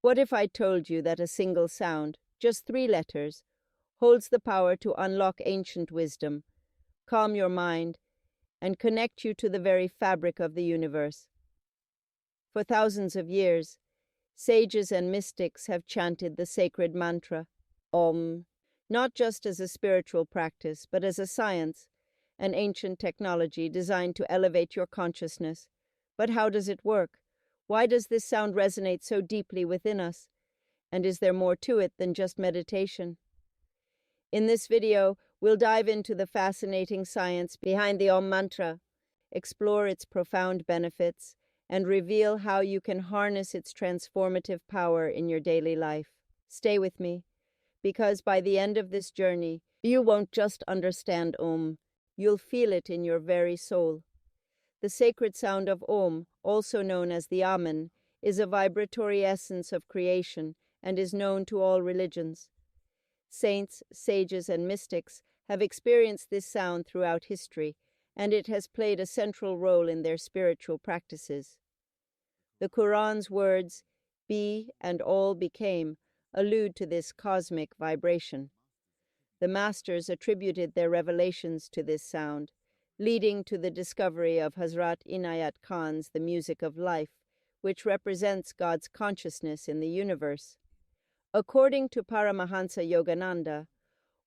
What if I told you that a single sound, just 3 letters, holds the power to unlock ancient wisdom, calm your mind, and connect you to the very fabric of the universe? For thousands of years, sages and mystics have chanted the sacred mantra, Om, not just as a spiritual practice, but as a science, an ancient technology designed to elevate your consciousness. But how does it work? Why does this sound resonate so deeply within us? And is there more to it than just meditation? In this video, we'll dive into the fascinating science behind the Om mantra, explore its profound benefits, and reveal how you can harness its transformative power in your daily life. Stay with me, because by the end of this journey, you won't just understand Om, you'll feel it in your very soul. The sacred sound of Om, also known as the Amen, is a vibratory essence of creation and is known to all religions. Saints, sages, and mystics have experienced this sound throughout history, and it has played a central role in their spiritual practices. The Quran's words, "Be and all became," allude to this cosmic vibration. The masters attributed their revelations to this sound, leading to the discovery of Hazrat Inayat Khan's The Music of Life, which represents God's consciousness in the universe. According to Paramahansa Yogananda,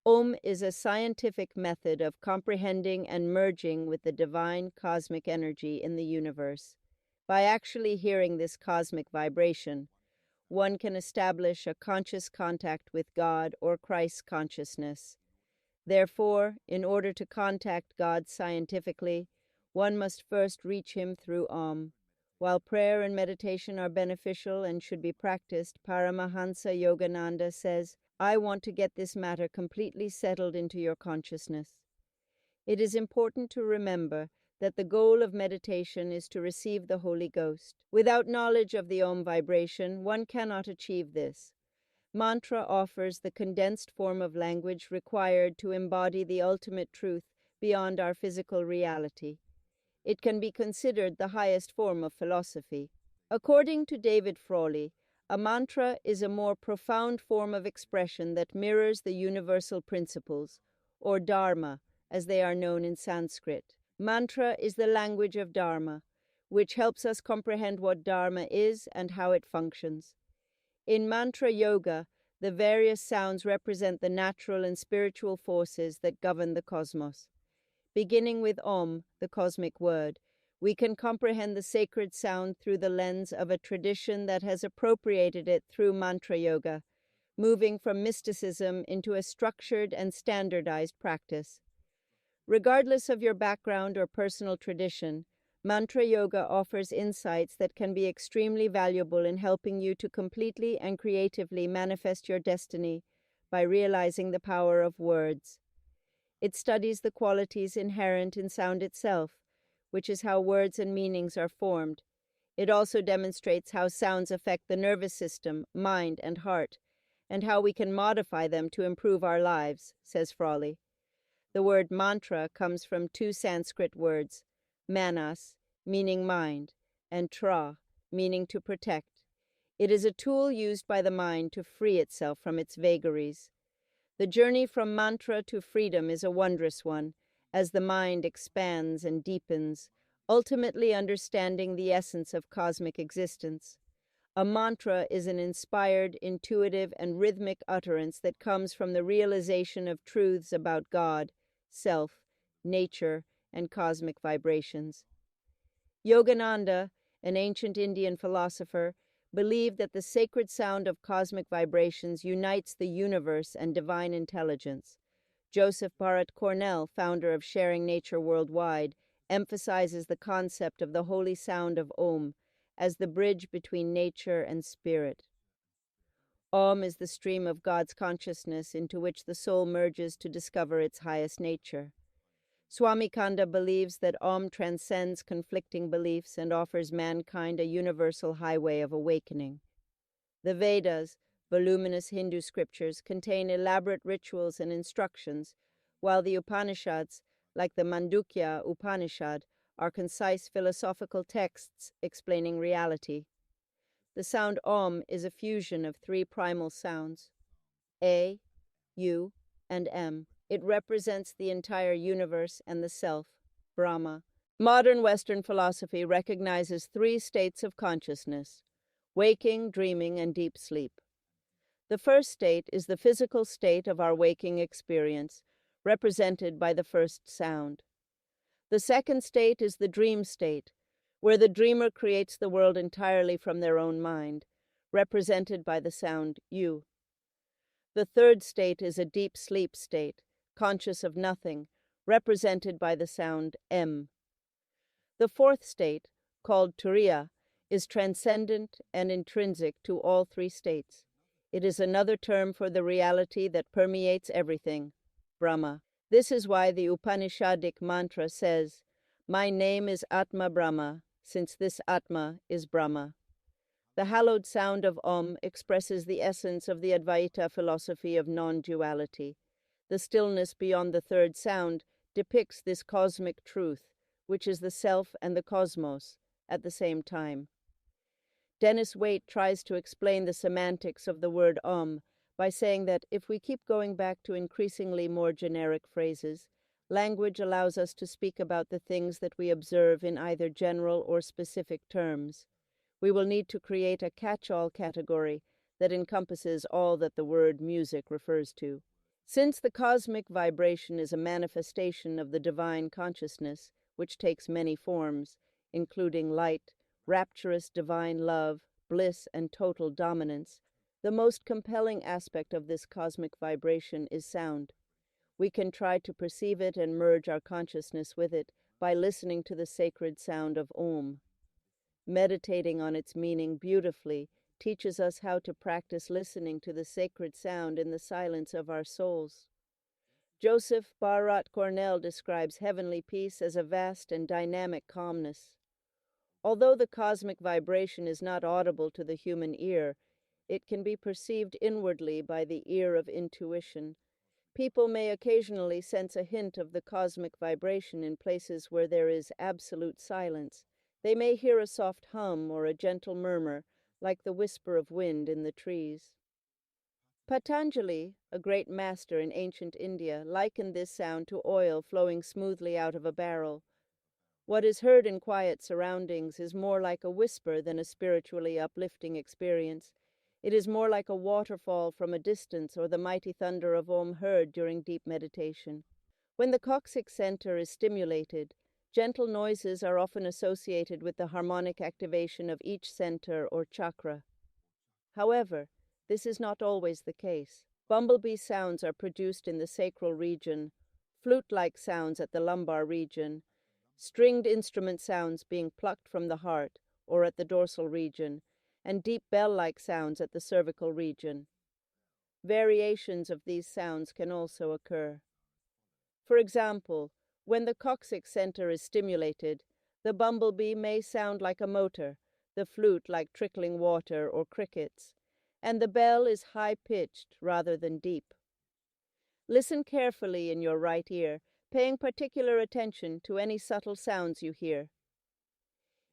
Om is a scientific method of comprehending and merging with the divine cosmic energy in the universe. By actually hearing this cosmic vibration, one can establish a conscious contact with God or Christ's consciousness. Therefore, in order to contact God scientifically, one must first reach him through Om. While prayer and meditation are beneficial and should be practiced, Paramahansa Yogananda says, "I want to get this matter completely settled into your consciousness." It is important to remember that the goal of meditation is to receive the Holy Ghost. Without knowledge of the Om vibration, one cannot achieve this. Mantra offers the condensed form of language required to embody the ultimate truth beyond our physical reality. It can be considered the highest form of philosophy. According to David Frawley, a mantra is a more profound form of expression that mirrors the universal principles, or dharma, as they are known in Sanskrit. Mantra is the language of dharma, which helps us comprehend what dharma is and how it functions. In mantra yoga, the various sounds represent the natural and spiritual forces that govern the cosmos. Beginning with Om, the cosmic word, we can comprehend the sacred sound through the lens of a tradition that has appropriated it through mantra yoga, moving from mysticism into a structured and standardized practice. Regardless of your background or personal tradition, mantra yoga offers insights that can be extremely valuable in helping you to completely and creatively manifest your destiny by realizing the power of words. It studies the qualities inherent in sound itself, which is how words and meanings are formed. It also demonstrates how sounds affect the nervous system, mind, and heart, and how we can modify them to improve our lives, says Frawley. The word mantra comes from 2 Sanskrit words, manas, meaning mind, and tra, meaning to protect. It is a tool used by the mind to free itself from its vagaries. The journey from mantra to freedom is a wondrous one, as the mind expands and deepens, ultimately understanding the essence of cosmic existence. A mantra is an inspired, intuitive, and rhythmic utterance that comes from the realization of truths about God, self, nature, and cosmic vibrations. Yogananda, an ancient Indian philosopher, believed that the sacred sound of cosmic vibrations unites the universe and divine intelligence. Joseph Barrett Cornell, founder of Sharing Nature Worldwide, emphasizes the concept of the holy sound of Om as the bridge between nature and spirit. Om is the stream of God's consciousness into which the soul merges to discover its highest nature. Swami Kanda believes that Om transcends conflicting beliefs and offers mankind a universal highway of awakening. The Vedas, voluminous Hindu scriptures, contain elaborate rituals and instructions, while the Upanishads, like the Mandukya Upanishad, are concise philosophical texts explaining reality. The sound Om is a fusion of three primal sounds, A, U, and M. It represents the entire universe and the self, Brahma. Modern Western philosophy recognizes three states of consciousness: waking, dreaming, and deep sleep. The first state is the physical state of our waking experience, represented by the first sound. The second state is the dream state, where the dreamer creates the world entirely from their own mind, represented by the sound U. The third state is a deep sleep state, conscious of nothing, represented by the sound M. The fourth state, called Turiya, is transcendent and intrinsic to all three states. It is another term for the reality that permeates everything, Brahma. This is why the Upanishadic mantra says, "My name is Atma Brahma, since this Atma is Brahma." The hallowed sound of Om expresses the essence of the Advaita philosophy of non-duality. The stillness beyond the third sound depicts this cosmic truth, which is the self and the cosmos at the same time. Dennis Waite tries to explain the semantics of the word Om by saying that if we keep going back to increasingly more generic phrases, language allows us to speak about the things that we observe in either general or specific terms. We will need to create a catch-all category that encompasses all that the word music refers to. Since the cosmic vibration is a manifestation of the divine consciousness, which takes many forms, including light, rapturous divine love, bliss, and total dominance, the most compelling aspect of this cosmic vibration is sound. We can try to perceive it and merge our consciousness with it by listening to the sacred sound of Om. Meditating on its meaning beautifully teaches us how to practice listening to the sacred sound in the silence of our souls. Joseph Barat Cornell describes heavenly peace as a vast and dynamic calmness. Although the cosmic vibration is not audible to the human ear, it can be perceived inwardly by the ear of intuition. People may occasionally sense a hint of the cosmic vibration in places where there is absolute silence. They may hear a soft hum or a gentle murmur, like the whisper of wind in the trees. Patanjali, a great master in ancient India, likened this sound to oil flowing smoothly out of a barrel. What is heard in quiet surroundings is more like a whisper than a spiritually uplifting experience. It is more like a waterfall from a distance or the mighty thunder of Om heard during deep meditation. When the coccyx center is stimulated, gentle noises are often associated with the harmonic activation of each center or chakra. However, this is not always the case. Bumblebee sounds are produced in the sacral region, flute-like sounds at the lumbar region, stringed instrument sounds being plucked from the heart or at the dorsal region, and deep bell-like sounds at the cervical region. Variations of these sounds can also occur. For example, when the coccyx center is stimulated, the bumblebee may sound like a motor, the flute like trickling water or crickets, and the bell is high-pitched rather than deep. Listen carefully in your right ear, paying particular attention to any subtle sounds you hear.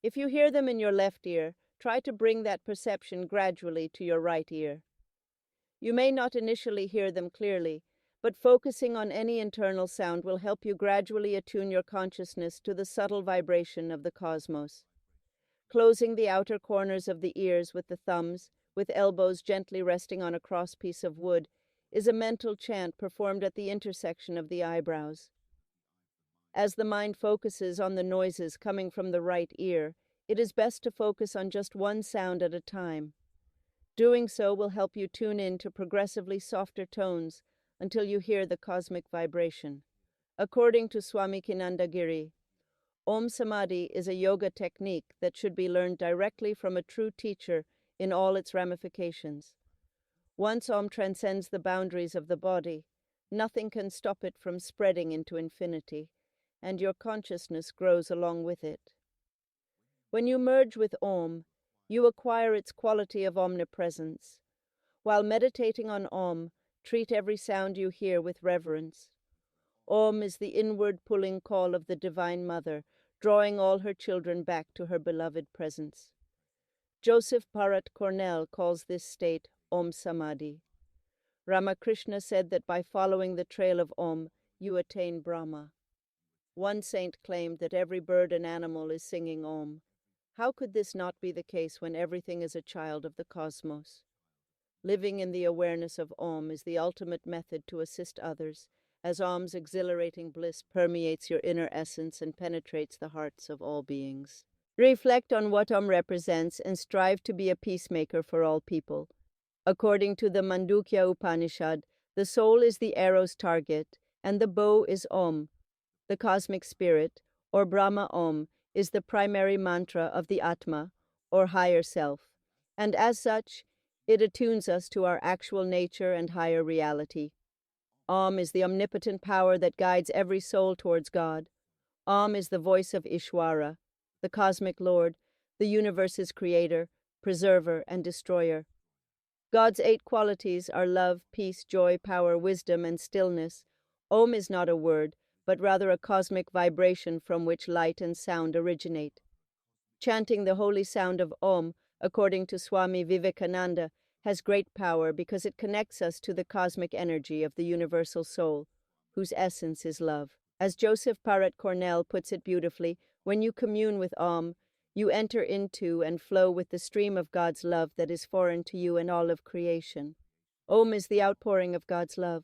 If you hear them in your left ear, try to bring that perception gradually to your right ear. You may not initially hear them clearly, but focusing on any internal sound will help you gradually attune your consciousness to the subtle vibration of the cosmos. Closing the outer corners of the ears with the thumbs, with elbows gently resting on a cross piece of wood, is a mental chant performed at the intersection of the eyebrows. As the mind focuses on the noises coming from the right ear, it is best to focus on just one sound at a time. Doing so will help you tune in to progressively softer tones until you hear the cosmic vibration. According to Swami Kinandagiri, Om Samadhi is a yoga technique that should be learned directly from a true teacher in all its ramifications. Once Om transcends the boundaries of the body, nothing can stop it from spreading into infinity, and your consciousness grows along with it. When you merge with Om, you acquire its quality of omnipresence. While meditating on Om, treat every sound you hear with reverence. Om is the inward pulling call of the Divine Mother, drawing all her children back to her beloved presence. Joseph Parat Cornell calls this state Om Samadhi. Ramakrishna said that by following the trail of Om, you attain Brahma. One saint claimed that every bird and animal is singing Om. How could this not be the case when everything is a child of the cosmos? Living in the awareness of Om is the ultimate method to assist others, as Om's exhilarating bliss permeates your inner essence and penetrates the hearts of all beings. Reflect on what Om represents and strive to be a peacemaker for all people. According to the Mandukya Upanishad, the soul is the arrow's target, and the bow is Om. The cosmic spirit, or Brahma Om, is the primary mantra of the Atma, or higher self, and as such, it attunes us to our actual nature and higher reality. Om is the omnipotent power that guides every soul towards God. Om is the voice of Ishwara, the cosmic Lord, the universe's creator, preserver, and destroyer. God's 8 qualities are love, peace, joy, power, wisdom, and stillness. Om is not a word, but rather a cosmic vibration from which light and sound originate. Chanting the holy sound of Om, according to Swami Vivekananda, has great power because it connects us to the cosmic energy of the universal soul, whose essence is love. As Joseph Parat Cornell puts it beautifully, when you commune with Om, you enter into and flow with the stream of God's love that is foreign to you and all of creation. Om is the outpouring of God's love.